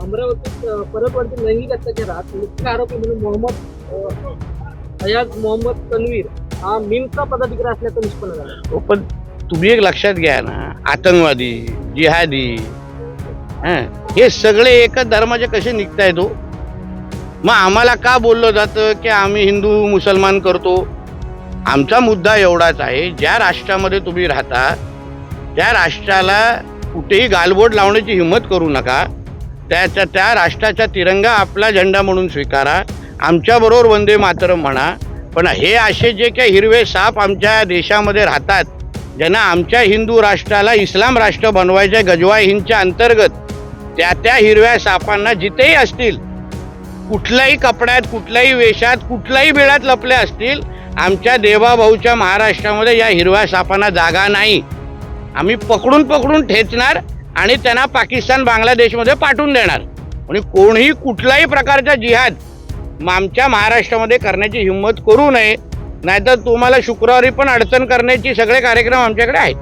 अमरावतीत परतवाडीतील लैंगिक अत्याचारात मुख्य आरोपी म्हणून अयाज मोहम्मद तन्वीर हा मिमचा पदाधिकारी असल्याचं निष्पन्न झालं. हो, पण तुम्ही एक लक्षात घ्या ना, आतंकवादी, जिहादी, हे सगळे एकच धर्माचे कसे निघताय तो? मग आम्हाला का बोललं जातं की आम्ही हिंदू मुसलमान करतो? आमचा मुद्दा एवढाच आहे, ज्या राष्ट्रामध्ये तुम्ही राहता त्या राष्ट्राला कुठेही गालबोट लावण्याची हिंमत करू नका. त्या राष्ट्राचा तिरंगा आपला झेंडा म्हणून स्वीकारा, आमच्याबरोबर वंदे मातरम म्हणा. पण हे असे जे काही हिरवे साप आमच्या देशामध्ये राहतात, ज्यांना आमच्या हिंदू राष्ट्राला इस्लाम राष्ट्र बनवायचे गजवा हिंदच्या अंतर्गत, त्या हिरव्या सापांना जिथेही असतील, कुठल्याही कपड्यात, कुठल्याही वेशात, कुठल्याही बिळात लपले असतील, आमच्या देवाभाऊच्या महाराष्ट्रामध्ये या हिरव्या सापांना जागा नाही. आम्ही पकडून ठेचणार आणि त्यांना पाकिस्तान बांगलादेशमध्ये पाठवून देणार. आणि कोणीही कुठल्याही प्रकारचा जिहाद आमच्या महाराष्ट्रामध्ये करण्याची हिंमत करू नये, नाहीतर तुम्हाला शुक्रवारी पण अडचण करण्याची सगळे कार्यक्रम आमच्याकडे आहेत.